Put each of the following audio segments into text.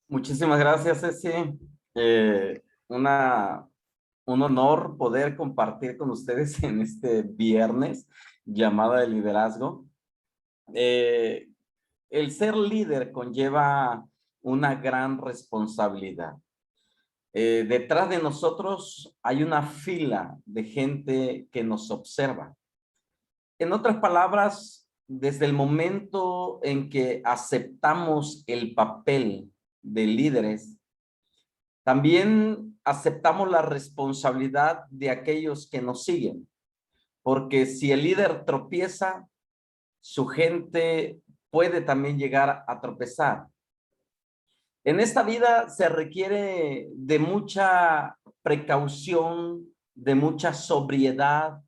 Muchísimas gracias, Ceci. Eh, una, un honor poder compartir con ustedes en este viernes llamada de liderazgo. Eh, el ser líder conlleva una gran responsabilidad. Detrás de nosotros hay una fila de gente que nos observa. En otras palabras, desde el momento en que aceptamos el papel de líderes, también aceptamos la responsabilidad de aquellos que nos siguen, porque si el líder tropieza, su gente puede también llegar a tropezar. En esta vida se requiere de mucha precaución, de mucha sobriedad,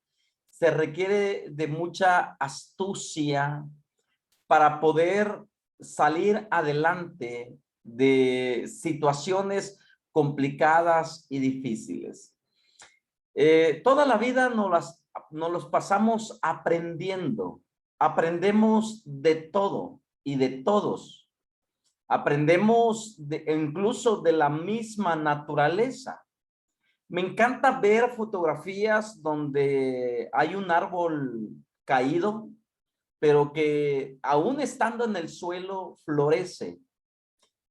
se requiere de mucha astucia para poder salir adelante de situaciones complicadas y difíciles. Toda la vida nos los pasamos aprendiendo. Aprendemos de todo y de todos. Aprendemos incluso de la misma naturaleza. Me encanta ver fotografías donde hay un árbol caído, pero que aún estando en el suelo florece.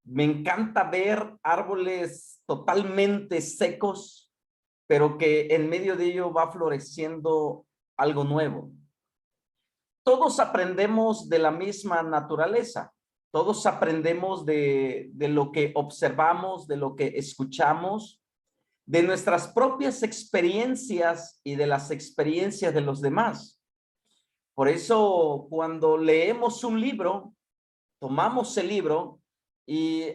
Me encanta ver árboles totalmente secos, pero que en medio de ello va floreciendo algo nuevo. Todos aprendemos de la misma naturaleza. Todos aprendemos de lo que observamos, de lo que escuchamos, de nuestras propias experiencias y de las experiencias de los demás. Por eso, cuando leemos un libro, tomamos el libro y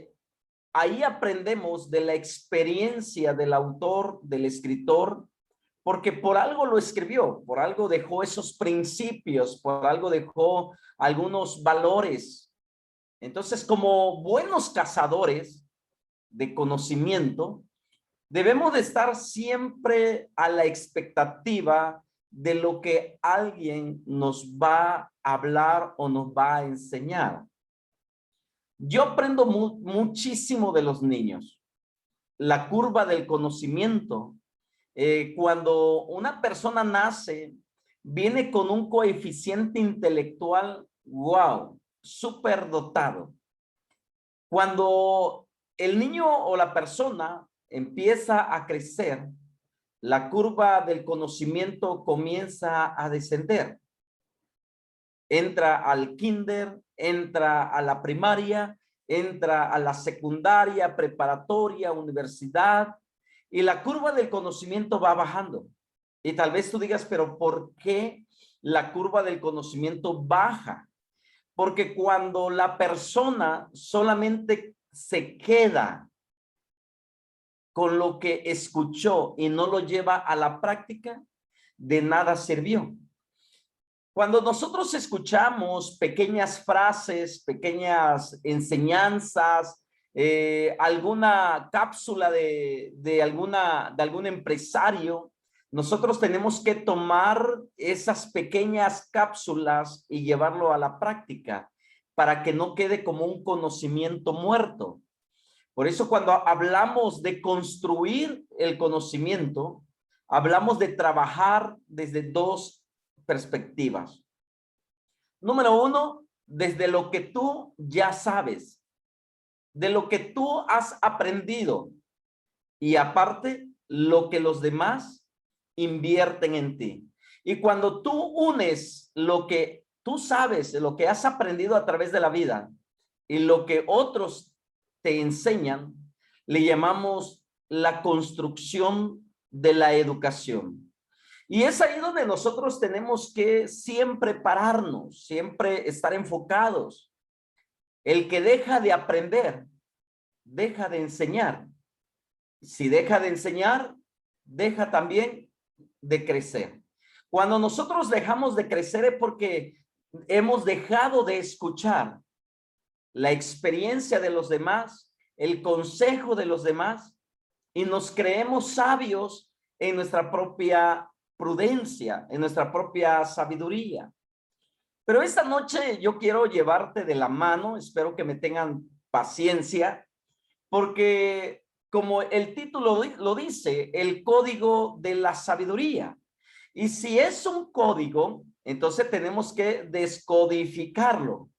ahí aprendemos de la experiencia del autor, del escritor, porque por algo lo escribió, por algo dejó esos principios, por algo dejó algunos valores. Entonces, como buenos cazadores de conocimiento, debemos de estar siempre a la expectativa de lo que alguien nos va a hablar o nos va a enseñar. Yo aprendo muchísimo de los niños. La curva del conocimiento, cuando una persona nace, viene con un coeficiente intelectual, wow, súper dotado. Cuando el niño o la persona empieza a crecer, la curva del conocimiento comienza a descender. Entra al kinder, entra a la primaria, entra a la secundaria, preparatoria, universidad, y la curva del conocimiento va bajando. Y tal vez tú digas, pero ¿por qué la curva del conocimiento baja? Porque cuando la persona solamente se queda con lo que escuchó y no lo lleva a la práctica, de nada sirvió. Cuando nosotros escuchamos pequeñas frases, pequeñas enseñanzas, alguna cápsula de algún empresario, nosotros tenemos que tomar esas pequeñas cápsulas y llevarlo a la práctica para que no quede como un conocimiento muerto. Por eso cuando hablamos de construir el conocimiento, hablamos de trabajar desde dos perspectivas. Número uno, desde lo que tú ya sabes, de lo que tú has aprendido y aparte lo que los demás invierten en ti. Y cuando tú unes lo que tú sabes, lo que has aprendido a través de la vida y lo que otros te enseñan, le llamamos la construcción de la educación. Y es ahí donde nosotros tenemos que siempre pararnos, siempre estar enfocados. El que deja de aprender, deja de enseñar. Si deja de enseñar, deja también de crecer. Cuando nosotros dejamos de crecer es porque hemos dejado de escuchar la experiencia de los demás, el consejo de los demás, y nos creemos sabios en nuestra propia prudencia, en nuestra propia sabiduría. Pero esta noche yo quiero llevarte de la mano, espero que me tengan paciencia, porque como el título lo dice, el código de la sabiduría. Y si es un código, entonces tenemos que descodificarlo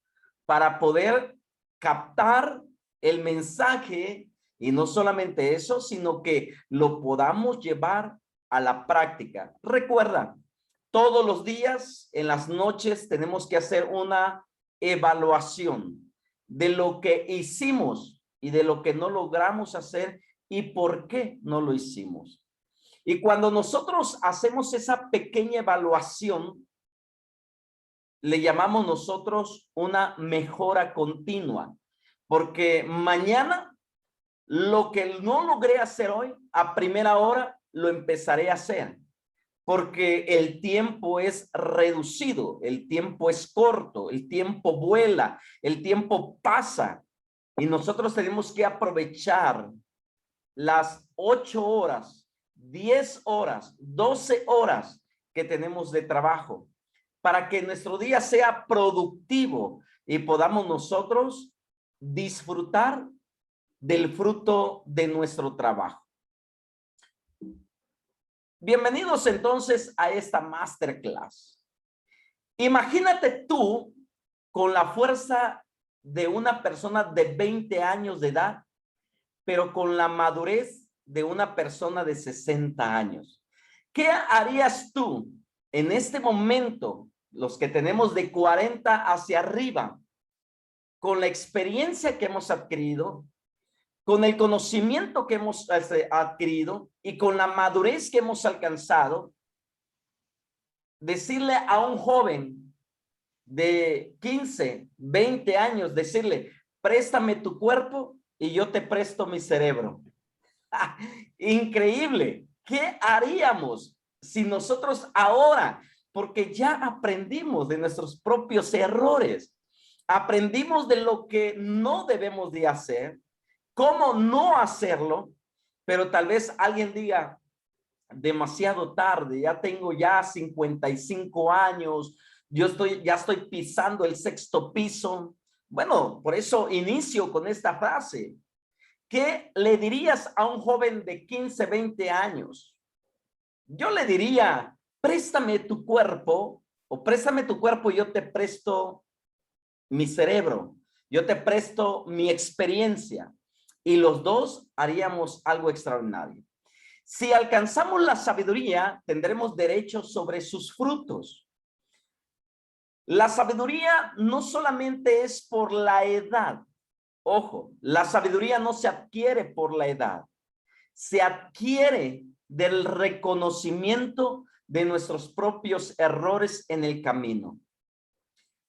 para poder captar el mensaje, y no solamente eso, sino que lo podamos llevar a la práctica. Recuerda, todos los días en las noches tenemos que hacer una evaluación de lo que hicimos y de lo que no logramos hacer y por qué no lo hicimos. Y cuando nosotros hacemos esa pequeña evaluación, le llamamos nosotros una mejora continua, porque mañana lo que no logré hacer hoy, a primera hora lo empezaré a hacer, porque el tiempo es reducido, el tiempo es corto, el tiempo vuela, el tiempo pasa, y nosotros tenemos que aprovechar las 8 horas, 10 horas, 12 horas que tenemos de trabajo para que nuestro día sea productivo y podamos nosotros disfrutar del fruto de nuestro trabajo. Bienvenidos entonces a esta masterclass. Imagínate tú con la fuerza de una persona de 20 años de edad, pero con la madurez de una persona de 60 años. ¿Qué harías tú en este momento, los que tenemos de 40 hacia arriba, con la experiencia que hemos adquirido, con el conocimiento que hemos adquirido y con la madurez que hemos alcanzado? Decirle a un joven de 15, 20 años, decirle, préstame tu cuerpo y yo te presto mi cerebro. Increíble. ¿Qué haríamos si nosotros ahora, porque ya aprendimos de nuestros propios errores, aprendimos de lo que no debemos de hacer, cómo no hacerlo, pero tal vez alguien diga, demasiado tarde, ya tengo ya 55 años, ya estoy pisando el sexto piso? Bueno, por eso inicio con esta frase. ¿Qué le dirías a un joven de 15, 20 años? Yo le diría, préstame tu cuerpo, o préstame tu cuerpo y yo te presto mi cerebro, yo te presto mi experiencia, y los dos haríamos algo extraordinario. Si alcanzamos la sabiduría, tendremos derecho sobre sus frutos. La sabiduría no solamente es por la edad. Ojo, la sabiduría no se adquiere por la edad, se adquiere del reconocimiento de nuestros propios errores en el camino.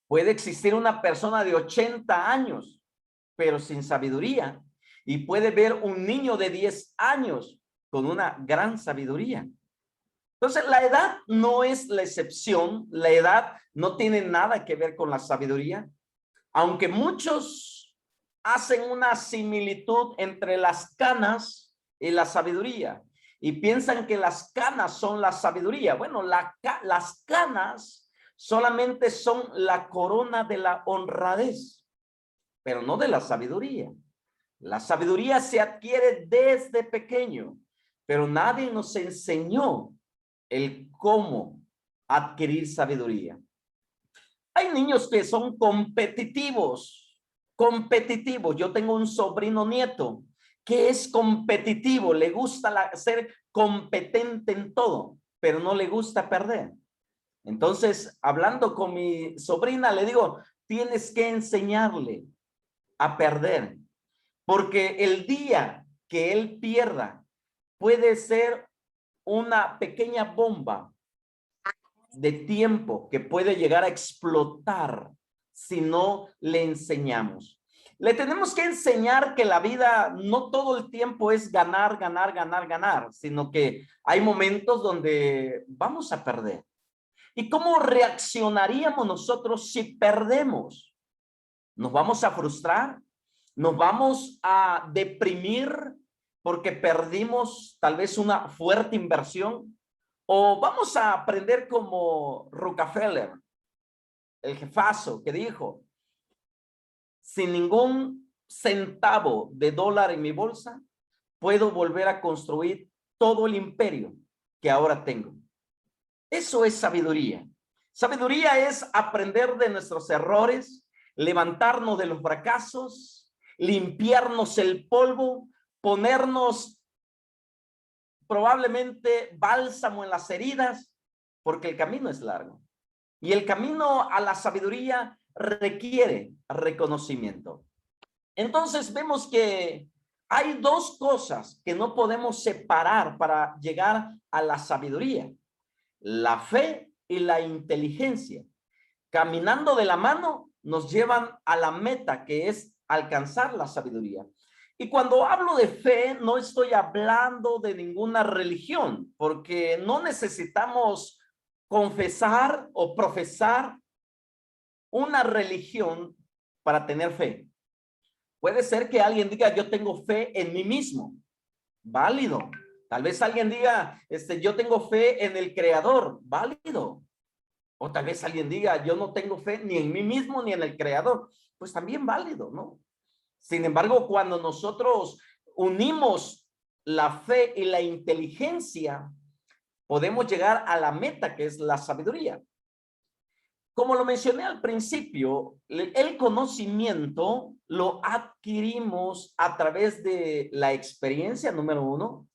Puede existir una persona de 80 años, pero sin sabiduría, y puede ver un niño de 10 años con una gran sabiduría. Entonces, la edad no es la excepción, la edad no tiene nada que ver con la sabiduría, aunque muchos hacen una similitud entre las canas y la sabiduría y piensan que las canas son la sabiduría. Bueno, las canas solamente son la corona de la honradez, pero no de la sabiduría. La sabiduría se adquiere desde pequeño, pero nadie nos enseñó el cómo adquirir sabiduría. Hay niños que son competitivos. Yo tengo un sobrino nieto que es competitivo, le gusta ser competente en todo, pero no le gusta perder. Entonces, hablando con mi sobrina, le digo, tienes que enseñarle a perder, porque el día que él pierda puede ser una pequeña bomba de tiempo que puede llegar a explotar si no le enseñamos. Le tenemos que enseñar que la vida no todo el tiempo es ganar, ganar, ganar, ganar, sino que hay momentos donde vamos a perder. ¿Y cómo reaccionaríamos nosotros si perdemos? ¿Nos vamos a frustrar? ¿Nos vamos a deprimir porque perdimos tal vez una fuerte inversión? ¿O vamos a aprender como Rockefeller, el jefazo, que dijo, sin ningún centavo de dólar en mi bolsa, puedo volver a construir todo el imperio que ahora tengo. Eso es sabiduría. Sabiduría es aprender de nuestros errores, levantarnos de los fracasos, limpiarnos el polvo, ponernos probablemente bálsamo en las heridas, porque el camino es largo. Y el camino a la sabiduría requiere reconocimiento. Entonces vemos que hay dos cosas que no podemos separar para llegar a la sabiduría: la fe y la inteligencia. Caminando de la mano nos llevan a la meta, que es alcanzar la sabiduría. Y cuando hablo de fe, no estoy hablando de ninguna religión, porque no necesitamos confesar o profesar una religión para tener fe. Puede ser que alguien diga, yo tengo fe en mí mismo. Válido. Tal vez alguien diga, yo tengo fe en el Creador. Válido. O tal vez alguien diga, yo no tengo fe ni en mí mismo ni en el Creador. Pues también válido, ¿no? Sin embargo, cuando nosotros unimos la fe y la inteligencia, podemos llegar a la meta, que es la sabiduría. Como lo mencioné al principio, el conocimiento lo adquirimos a través de la experiencia, número uno.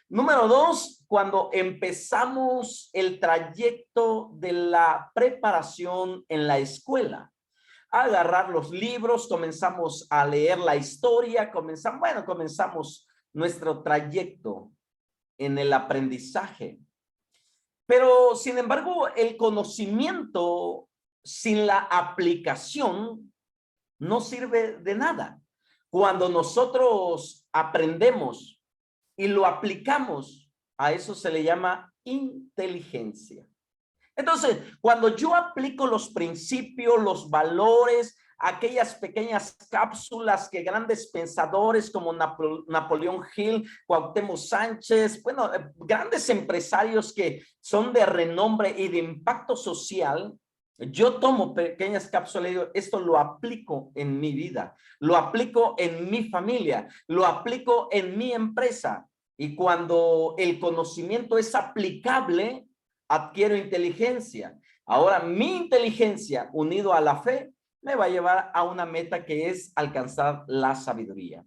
Número dos, cuando empezamos el trayecto de la preparación en la escuela. A agarrar los libros, comenzamos a leer la historia, comenzamos nuestro trayecto en el aprendizaje. Pero, sin embargo, el conocimiento sin la aplicación no sirve de nada. Cuando nosotros aprendemos y lo aplicamos, a eso se le llama inteligencia. Entonces, cuando yo aplico los principios, los valores, aquellas pequeñas cápsulas que grandes pensadores como Napoleón Hill, Cuauhtémoc Sánchez, grandes empresarios que son de renombre y de impacto social, yo tomo pequeñas cápsulas y digo, esto lo aplico en mi vida, lo aplico en mi familia, lo aplico en mi empresa. Y cuando el conocimiento es aplicable, adquiero inteligencia. Ahora, mi inteligencia unido a la fe me va a llevar a una meta, que es alcanzar la sabiduría.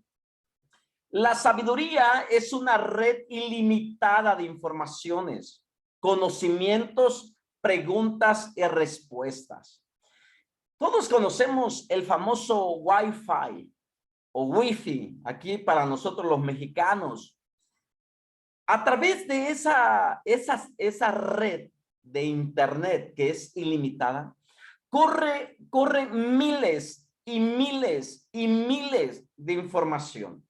La sabiduría es una red ilimitada de informaciones, conocimientos, preguntas y respuestas. Todos conocemos el famoso Wi-Fi o Wi-Fi, aquí para nosotros los mexicanos. A través de esa red de internet que es ilimitada, corre miles y miles y miles de información.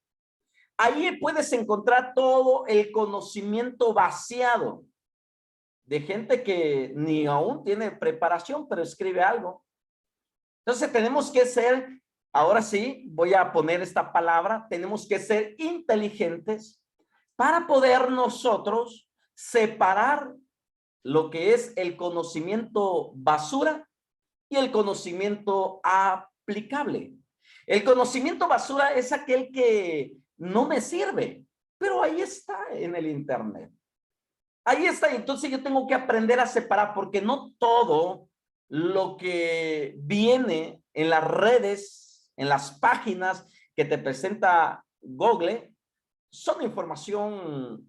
Ahí puedes encontrar todo el conocimiento vaciado de gente que ni aún tiene preparación, pero escribe algo. Entonces tenemos que ser, ahora sí, voy a poner esta palabra, tenemos que ser inteligentes para poder nosotros separar lo que es el conocimiento basura y el conocimiento aplicable. El conocimiento basura es aquel que no me sirve, pero ahí está en el internet. Ahí está, entonces yo tengo que aprender a separar, porque no todo lo que viene en las redes, en las páginas que te presenta Google, son información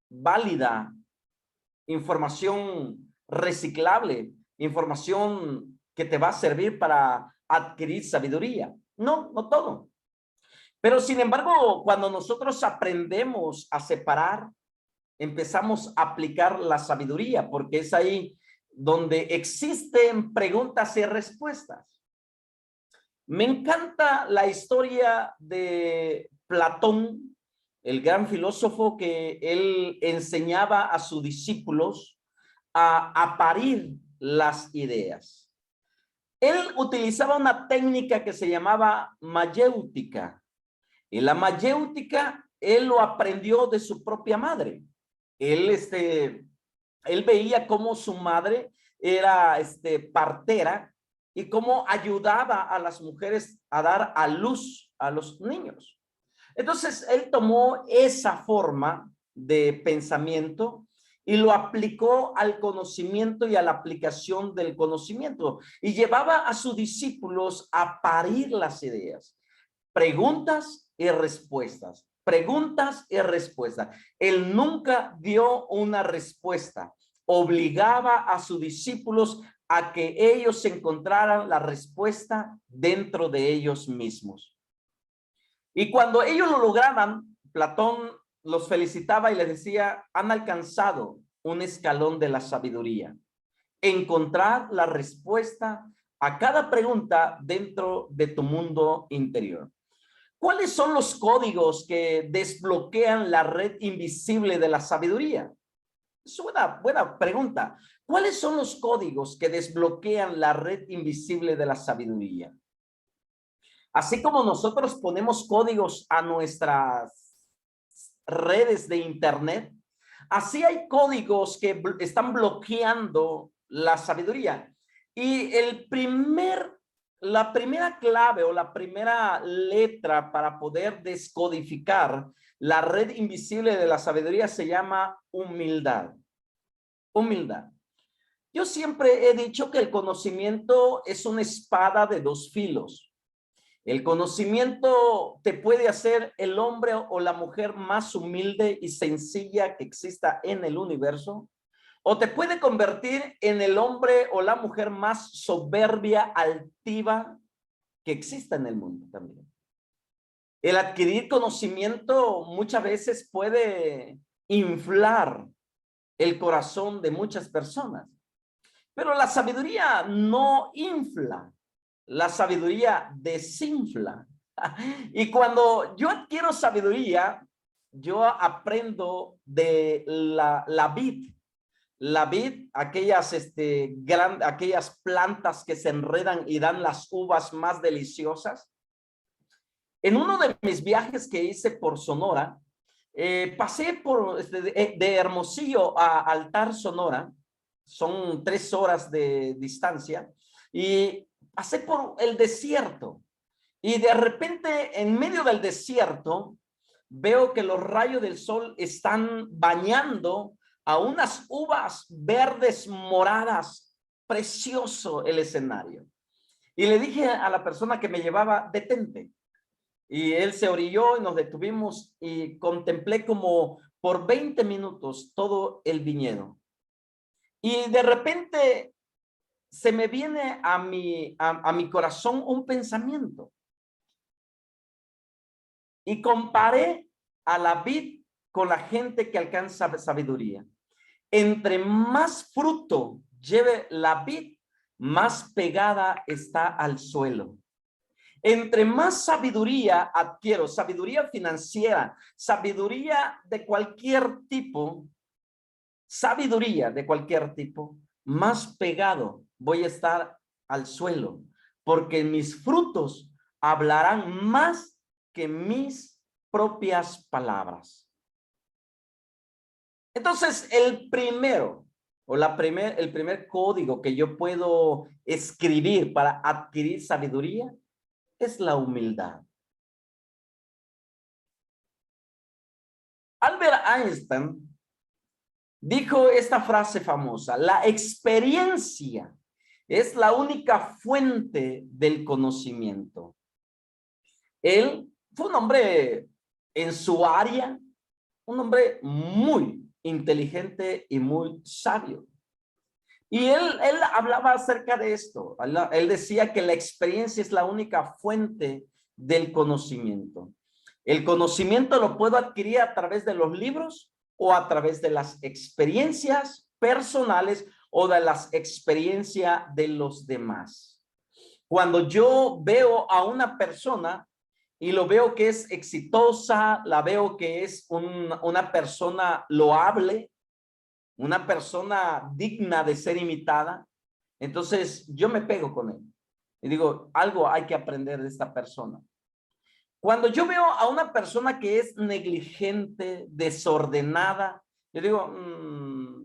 válida, información reciclable, información que te va a servir para adquirir sabiduría. No, no todo. Pero sin embargo, cuando nosotros aprendemos a separar, empezamos a aplicar la sabiduría, porque es ahí donde existen preguntas y respuestas. Me encanta la historia de Platón, el gran filósofo, que él enseñaba a sus discípulos a parir las ideas. Él utilizaba una técnica que se llamaba mayéutica. Y la mayéutica, él lo aprendió de su propia madre. Él veía cómo su madre era partera y cómo ayudaba a las mujeres a dar a luz a los niños. Entonces, él tomó esa forma de pensamiento y lo aplicó al conocimiento y a la aplicación del conocimiento, y llevaba a sus discípulos a parir las ideas. Preguntas y respuestas, preguntas y respuestas. Él nunca dio una respuesta. Obligaba a sus discípulos a que ellos encontraran la respuesta dentro de ellos mismos. Y cuando ellos lo lograban, Platón los felicitaba y les decía: han alcanzado un escalón de la sabiduría. Encontrar la respuesta a cada pregunta dentro de tu mundo interior. ¿Cuáles son los códigos que desbloquean la red invisible de la sabiduría? Es una buena pregunta. ¿Cuáles son los códigos que desbloquean la red invisible de la sabiduría? Así como nosotros ponemos códigos a nuestras redes de internet, así hay códigos que están bloqueando la sabiduría. Y la primera clave o la primera letra para poder descodificar la red invisible de la sabiduría se llama humildad. Humildad. Yo siempre he dicho que el conocimiento es una espada de dos filos. El conocimiento te puede hacer el hombre o la mujer más humilde y sencilla que exista en el universo, o te puede convertir en el hombre o la mujer más soberbia, altiva que exista en el mundo también. El adquirir conocimiento muchas veces puede inflar el corazón de muchas personas, pero la sabiduría no infla. La sabiduría desinfla. Y cuando yo adquiero sabiduría, yo aprendo de la vid. La vid, aquellas plantas que se enredan y dan las uvas más deliciosas. En uno de mis viajes que hice por Sonora, pasé de Hermosillo a Altar, Sonora. Son 3 horas de distancia. Y pasé por el desierto y de repente en medio del desierto veo que los rayos del sol están bañando a unas uvas verdes moradas. Precioso el escenario. Y le dije a la persona que me llevaba: detente. Y él se orilló y nos detuvimos y contemplé como por 20 minutos todo el viñedo. Y de repente se me viene a mi corazón un pensamiento. Y comparé a la vid con la gente que alcanza sabiduría. Entre más fruto lleve la vid, más pegada está al suelo. Entre más sabiduría adquiero, sabiduría financiera, sabiduría de cualquier tipo, más pegado voy a estar al suelo, porque mis frutos hablarán más que mis propias palabras. Entonces, el primer código que yo puedo escribir para adquirir sabiduría es la humildad. Albert Einstein dijo esta frase famosa: la experiencia es la única fuente del conocimiento. Él fue un hombre en su área, un hombre muy inteligente y muy sabio. Y él hablaba acerca de esto. Él decía que la experiencia es la única fuente del conocimiento. El conocimiento lo puedo adquirir a través de los libros o a través de las experiencias personales o de las experiencias de los demás. Cuando yo veo a una persona y lo veo que es exitosa, la veo que es una persona loable, una persona digna de ser imitada, entonces yo me pego con él y digo: algo hay que aprender de esta persona. Cuando yo veo a una persona que es negligente, desordenada, yo digo: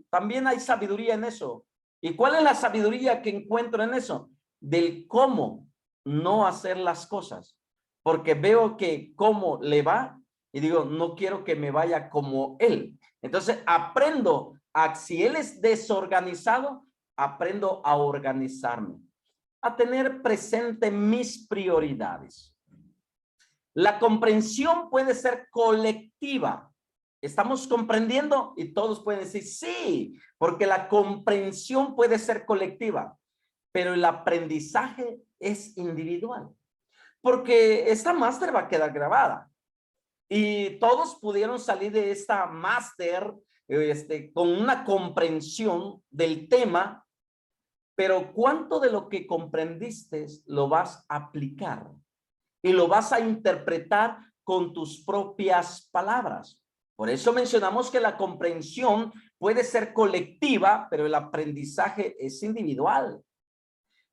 también hay sabiduría en eso. ¿Y cuál es la sabiduría que encuentro en eso? del cómo no hacer las cosas, porque veo que cómo le va y digo, no quiero que me vaya como él. Entonces aprendo a, si él es desorganizado, aprendo a organizarme, a tener presente mis prioridades. La comprensión puede ser colectiva. ¿Estamos comprendiendo? Y todos pueden decir sí, porque la comprensión puede ser colectiva, pero el aprendizaje es individual. Porque esta máster va a quedar grabada y todos pudieron salir de esta máster con una comprensión del tema, pero ¿cuánto de lo que comprendiste lo vas a aplicar? Y lo vas a interpretar con tus propias palabras. Por eso mencionamos que la comprensión puede ser colectiva, pero el aprendizaje es individual.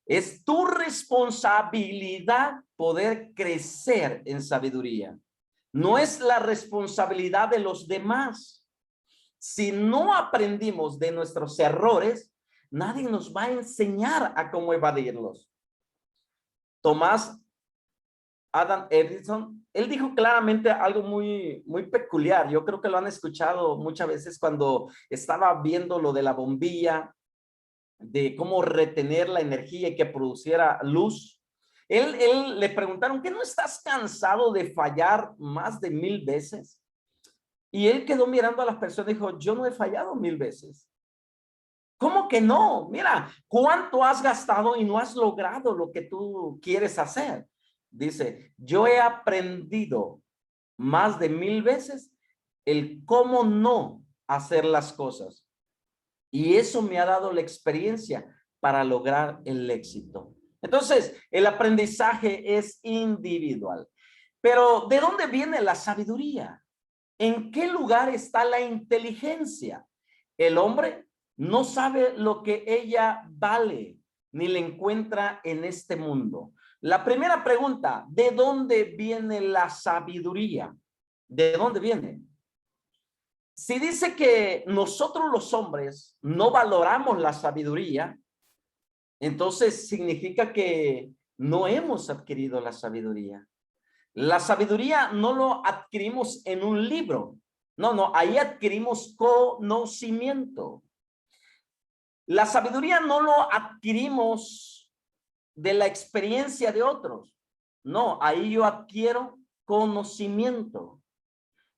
Es tu responsabilidad poder crecer en sabiduría. No es la responsabilidad de los demás. Si no aprendimos de nuestros errores, nadie nos va a enseñar a cómo evadirlos. Tomás Adam Edison, él dijo claramente algo muy peculiar. Yo creo que lo han escuchado muchas veces cuando estaba viendo lo de la bombilla, de cómo retener la energía y que produciera luz. Él le preguntaron, ¿qué no estás cansado de fallar más de 1000 veces? Y él quedó mirando a las personas y dijo, yo no he fallado 1000 veces. ¿Cómo que no? Mira, ¿cuánto has gastado y no has logrado lo que tú quieres hacer? Dice, yo he aprendido más de 1000 veces el cómo no hacer las cosas. Y eso me ha dado la experiencia para lograr el éxito. Entonces, el aprendizaje es individual. Pero, ¿de dónde viene la sabiduría? ¿En qué lugar está la inteligencia? El hombre no sabe lo que ella vale, ni le encuentra en este mundo. La primera pregunta, ¿de dónde viene la sabiduría? ¿De dónde viene? Si dice que nosotros los hombres no valoramos la sabiduría, entonces significa que no hemos adquirido la sabiduría. La sabiduría no lo adquirimos en un libro. No, ahí adquirimos conocimiento. La sabiduría no lo adquirimos de la experiencia de otros. No, ahí yo adquiero conocimiento.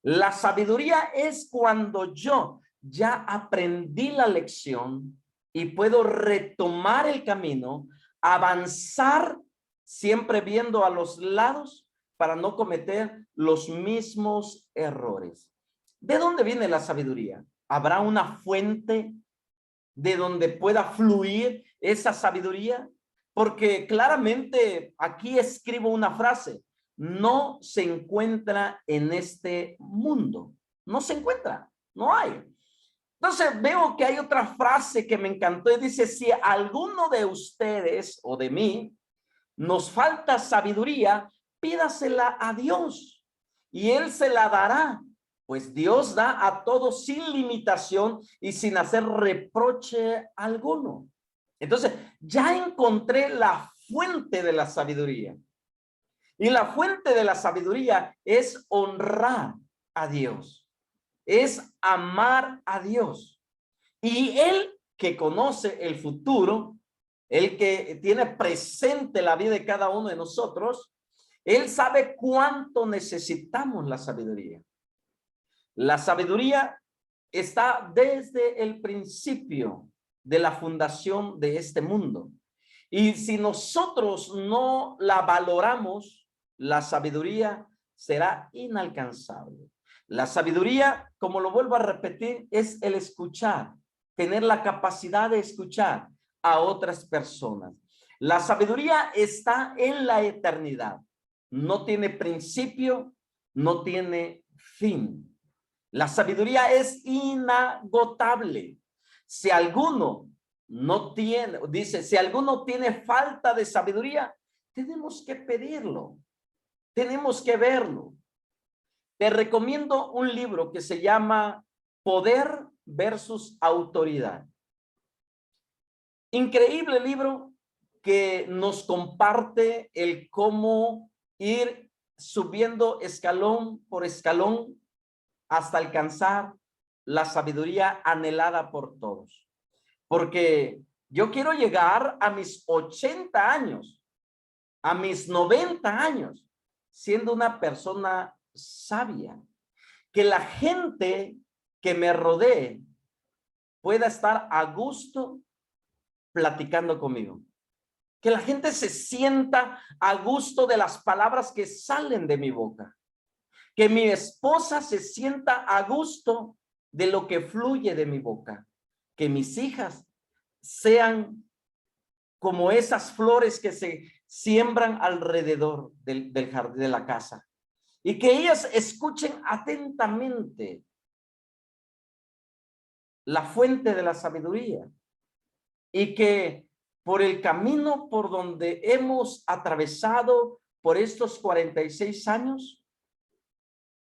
La sabiduría es cuando yo ya aprendí la lección y puedo retomar el camino, avanzar siempre viendo a los lados para no cometer los mismos errores. ¿De dónde viene la sabiduría? ¿Habrá una fuente de donde pueda fluir esa sabiduría? Porque claramente aquí escribo una frase: no se encuentra en este mundo. No se encuentra, no hay. Entonces veo que hay otra frase que me encantó y dice, si alguno de ustedes o de mí nos falta sabiduría, pídasela a Dios y Él se la dará. Pues Dios da a todos sin limitación y sin hacer reproche alguno. Entonces, ya encontré la fuente de la sabiduría. Y la fuente de la sabiduría es honrar a Dios, es amar a Dios. Y Él que conoce el futuro, el que tiene presente la vida de cada uno de nosotros, Él sabe cuánto necesitamos la sabiduría. La sabiduría está desde el principio de la fundación de este mundo. Y si nosotros no la valoramos, la sabiduría será inalcanzable. La sabiduría, como lo vuelvo a repetir, es el escuchar, tener la capacidad de escuchar a otras personas. La sabiduría está en la eternidad. No tiene principio, no tiene fin. La sabiduría es inagotable. Si alguno no tiene, dice, si alguno tiene falta de sabiduría, tenemos que pedirlo, tenemos que verlo. Te recomiendo un libro que se llama Poder versus Autoridad. Increíble libro, que nos comparte el cómo ir subiendo escalón por escalón hasta alcanzar la sabiduría anhelada por todos. Porque yo quiero llegar a mis 80 años, a mis 90 años, siendo una persona sabia. Que la gente que me rodee pueda estar a gusto platicando conmigo. Que la gente se sienta a gusto de las palabras que salen de mi boca. Que mi esposa se sienta a gusto de lo que fluye de mi boca. Que mis hijas sean como esas flores que se siembran alrededor del jardín de la casa. Y que ellas escuchen atentamente la fuente de la sabiduría. Y que por el camino por donde hemos atravesado por estos 46 años,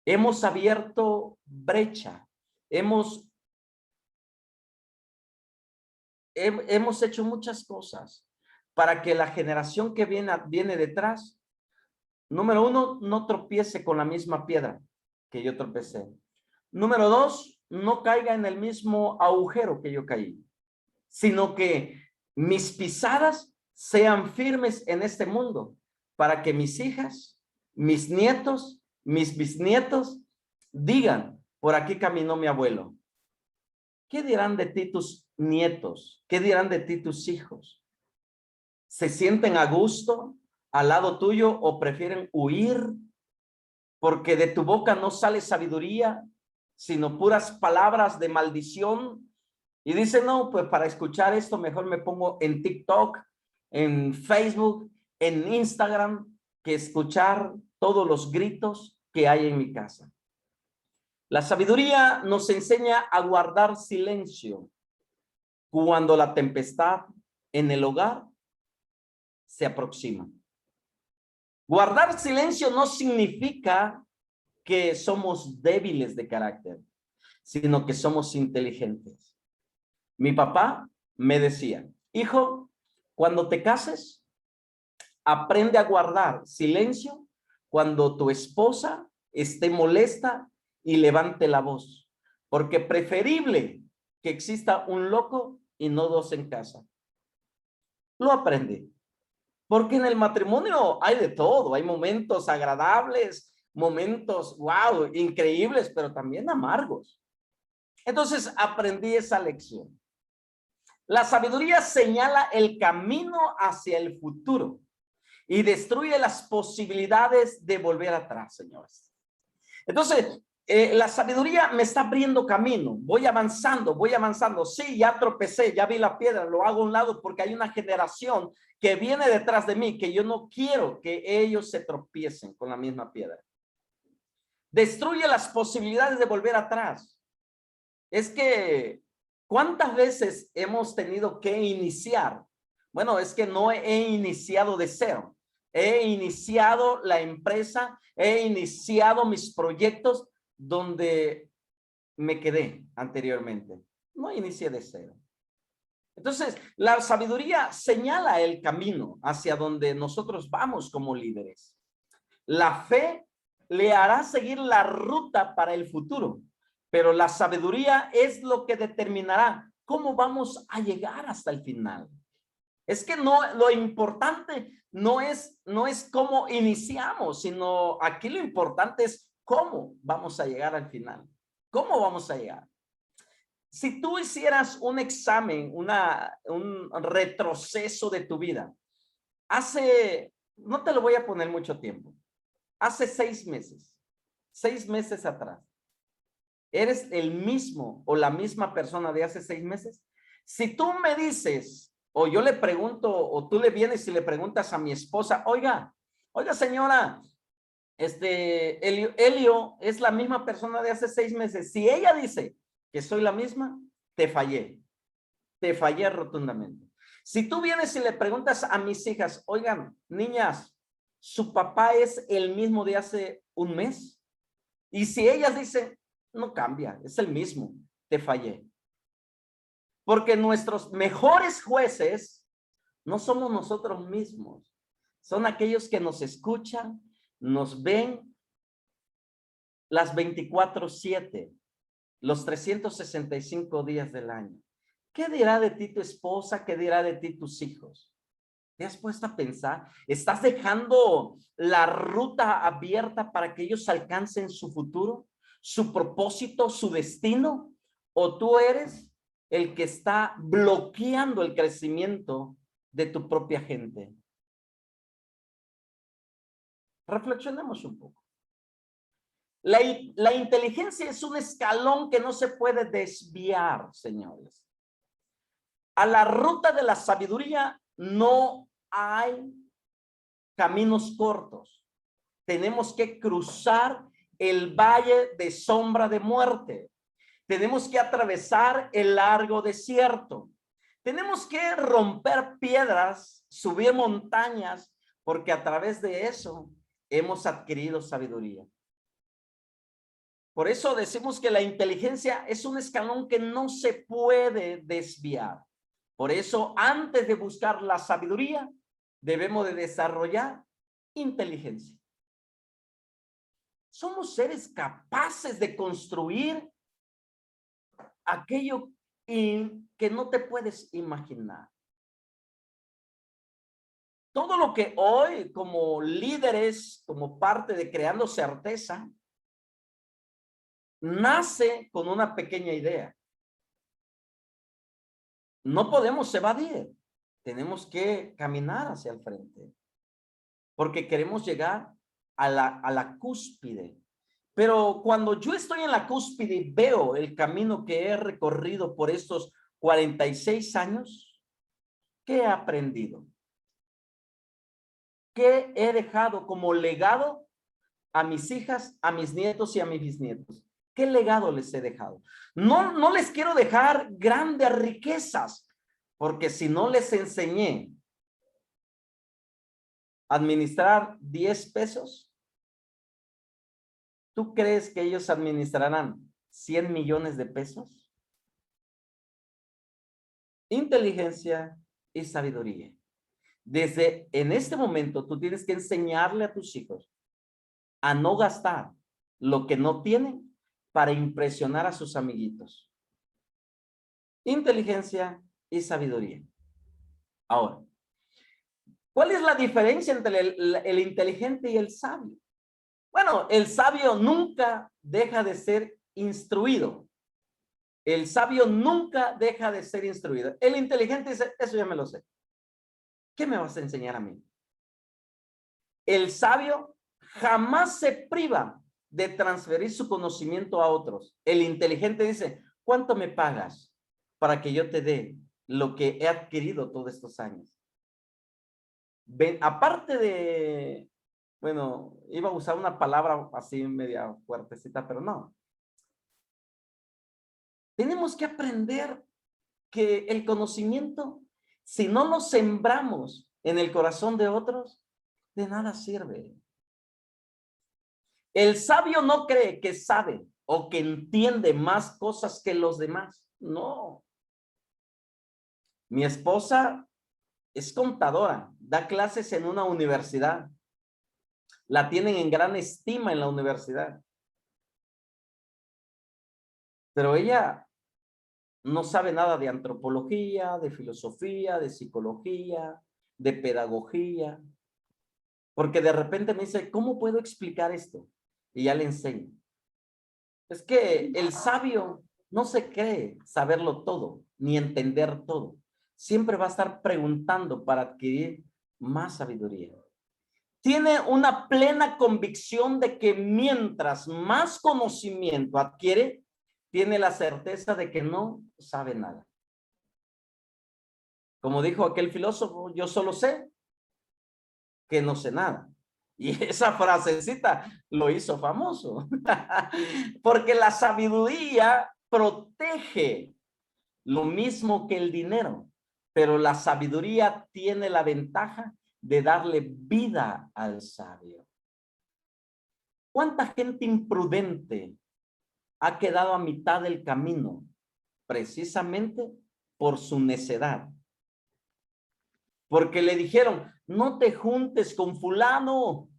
hemos abierto brecha, hemos hecho muchas cosas para que la generación que viene detrás, número uno, no tropiece con la misma piedra que yo tropecé. Número dos, no caiga en el mismo agujero que yo caí, sino que mis pisadas sean firmes en este mundo para que mis hijas, mis nietos, mis bisnietos digan, por aquí caminó mi abuelo. ¿Qué dirán de ti tus nietos? ¿Qué dirán de ti tus hijos? ¿Se sienten a gusto al lado tuyo o prefieren huir porque de tu boca no sale sabiduría, sino puras palabras de maldición? Y dice, no, pues para escuchar esto mejor me pongo en TikTok, en Facebook, en Instagram, que escuchar todos los gritos que hay en mi casa. La sabiduría nos enseña a guardar silencio cuando la tempestad en el hogar se aproxima. Guardar silencio no significa que somos débiles de carácter, sino que somos inteligentes. Mi papá me decía, hijo, cuando te cases, aprende a guardar silencio cuando tu esposa esté molesta y levante la voz, porque preferible que exista un loco y no dos en casa. Lo aprendí, porque en el matrimonio hay de todo, hay momentos agradables, momentos, wow, increíbles, pero también amargos. Entonces aprendí esa lección. La sabiduría señala el camino hacia el futuro y destruye las posibilidades de volver atrás, señores. Entonces, la sabiduría me está abriendo camino. Voy avanzando, voy avanzando. Sí, ya tropecé, ya vi la piedra, lo hago a un lado porque hay una generación que viene detrás de mí que yo no quiero que ellos se tropiecen con la misma piedra. Destruye las posibilidades de volver atrás. Es que, ¿cuántas veces hemos tenido que iniciar? Bueno, es que no he iniciado de cero. He iniciado la empresa, he iniciado mis proyectos donde me quedé anteriormente. No inicié de cero. Entonces, la sabiduría señala el camino hacia donde nosotros vamos como líderes. La fe le hará seguir la ruta para el futuro, pero la sabiduría es lo que determinará cómo vamos a llegar hasta el final. Es que no, lo importante no es cómo iniciamos, sino aquí lo importante es cómo vamos a llegar al final. ¿Cómo vamos a llegar? Si tú hicieras un examen, un retroceso de tu vida, no te lo voy a poner mucho tiempo, hace 6 meses atrás, ¿eres el mismo o la misma persona de hace 6 meses? Si tú me dices, o yo le pregunto, o tú le vienes y le preguntas a mi esposa, oiga señora, Elio es la misma persona de hace 6 meses. Si ella dice que soy la misma, te fallé rotundamente. Si tú vienes y le preguntas a mis hijas, oigan, niñas, ¿su papá es el mismo de hace un mes? Y si ellas dicen, no cambia, es el mismo, te fallé. Porque nuestros mejores jueces No somos nosotros mismos. Son aquellos que nos escuchan, nos ven las 24/7, los 365 días del año. ¿Qué dirá de ti tu esposa? ¿Qué dirá de ti tus hijos? ¿Te has puesto a pensar? ¿Estás dejando la ruta abierta para que ellos alcancen su futuro, su propósito, su destino? ¿O tú eres el que está bloqueando el crecimiento de tu propia gente? Reflexionemos un poco. La inteligencia es un escalón que no se puede desviar, señores. A la ruta de la sabiduría no hay caminos cortos. Tenemos que cruzar el valle de sombra de muerte. Tenemos que atravesar el largo desierto. Tenemos que romper piedras, subir montañas, porque a través de eso hemos adquirido sabiduría. Por eso decimos que la inteligencia es un escalón que no se puede desviar. Por eso, antes de buscar la sabiduría, debemos de desarrollar inteligencia. Somos seres capaces de construir aquello que no te puedes imaginar. Todo lo que hoy, como líderes, como parte de Creando Certeza, nace con una pequeña idea. No podemos evadir. Tenemos que caminar hacia el frente. Porque queremos llegar a la cúspide. Pero cuando yo estoy en la cúspide y veo el camino que he recorrido por estos 46 años, ¿qué he aprendido? ¿Qué he dejado como legado a mis hijas, a mis nietos y a mis bisnietos? ¿Qué legado les he dejado? No les quiero dejar grandes riquezas, porque si no les enseñé a administrar 10 pesos, ¿tú crees que ellos administrarán 100 millones de pesos? Inteligencia y sabiduría. Desde en este momento, tú tienes que enseñarle a tus hijos a no gastar lo que no tienen para impresionar a sus amiguitos. Inteligencia y sabiduría. Ahora, ¿cuál es la diferencia entre el inteligente y el sabio? Bueno, el sabio nunca deja de ser instruido. El sabio nunca deja de ser instruido. El inteligente dice, eso ya me lo sé. ¿Qué me vas a enseñar a mí? El sabio jamás se priva de transferir su conocimiento a otros. El inteligente dice, ¿cuánto me pagas para que yo te dé lo que he adquirido todos estos años? Ven, aparte de, bueno, iba a usar una palabra así media fuertecita, pero no. Tenemos que aprender que el conocimiento, si no lo sembramos en el corazón de otros, de nada sirve. El sabio no cree que sabe o que entiende más cosas que los demás. No. Mi esposa es contadora, da clases en una universidad. La tienen en gran estima en la universidad. Pero ella no sabe nada de antropología, de filosofía, de psicología, de pedagogía. Porque de repente me dice, ¿cómo puedo explicar esto? Y ya le enseño. Es que el sabio no se cree saberlo todo, ni entender todo. Siempre va a estar preguntando para adquirir más sabiduría. Tiene una plena convicción de que mientras más conocimiento adquiere, tiene la certeza de que no sabe nada. Como dijo aquel filósofo, yo solo sé que no sé nada. Y esa frasecita lo hizo famoso. Porque la sabiduría protege lo mismo que el dinero, pero la sabiduría tiene la ventaja de darle vida al sabio. ¿Cuánta gente imprudente ha quedado a mitad del camino precisamente por su necedad? porque le dijeron, no te juntes con fulano.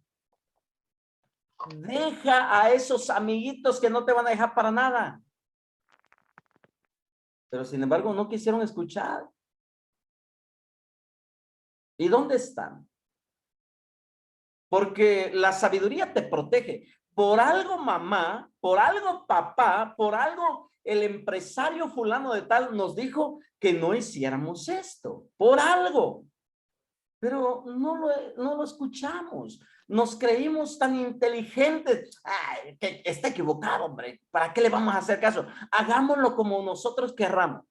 Deja a esos amiguitos que no te van a dejar para nada. Pero sin embargo no quisieron escuchar. ¿Y dónde están? Porque la sabiduría te protege. Por algo mamá, por algo papá, por algo el empresario fulano de tal nos dijo que no hiciéramos esto. Por algo. Pero no lo escuchamos. Nos creímos tan inteligentes. Ay, que está equivocado, hombre. ¿Para qué le vamos a hacer caso? Hagámoslo como nosotros querramos.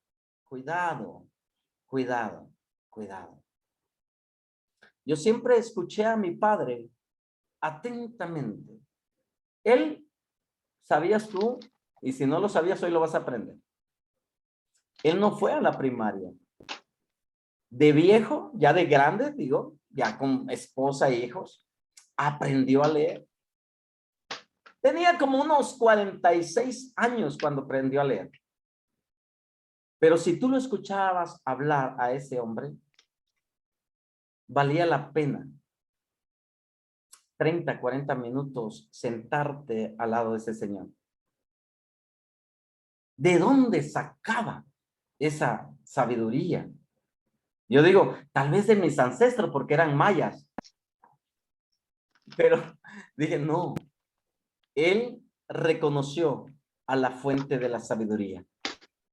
Cuidado, cuidado, cuidado. Yo siempre escuché a mi padre atentamente. Él, ¿sabías tú? Y si no lo sabías, hoy lo vas a aprender. Él no fue a la primaria. De viejo, ya de grande, digo, ya con esposa e hijos, aprendió a leer. Tenía como unos 46 años cuando aprendió a leer. Pero si tú lo escuchabas hablar a ese hombre, valía la pena 30, 40 minutos sentarte al lado de ese señor. ¿De dónde sacaba esa sabiduría? Yo digo, tal vez de mis ancestros, porque eran mayas. Pero dije, no, él reconoció a la fuente de la sabiduría.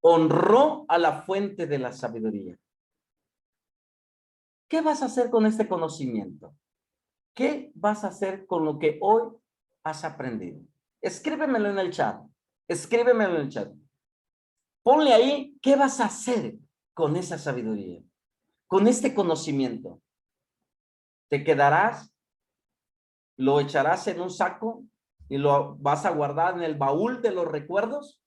Honró a la fuente de la sabiduría. ¿Qué vas a hacer con este conocimiento? ¿Qué vas a hacer con lo que hoy has aprendido? Escríbemelo en el chat. Escríbemelo en el chat. Ponle ahí, ¿qué vas a hacer con esa sabiduría? Con este conocimiento. ¿Te quedarás? ¿Lo echarás en un saco y lo vas a guardar en el baúl de los recuerdos?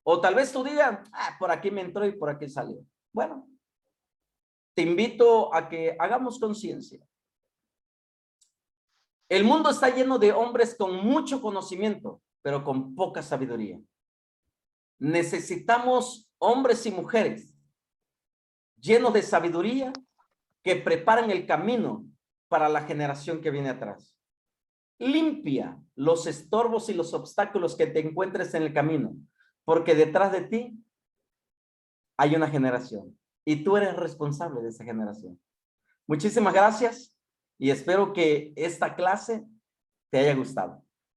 O tal vez tú digas, por aquí me entró y por aquí salió. Bueno, te invito a que hagamos conciencia. El mundo está lleno de hombres con mucho conocimiento, pero con poca sabiduría. Necesitamos hombres y mujeres llenos de sabiduría que preparen el camino para la generación que viene atrás. Limpia los estorbos y los obstáculos que te encuentres en el camino, porque detrás de ti hay una generación y tú eres responsable de esa generación. Muchísimas gracias y espero que esta clase te haya gustado.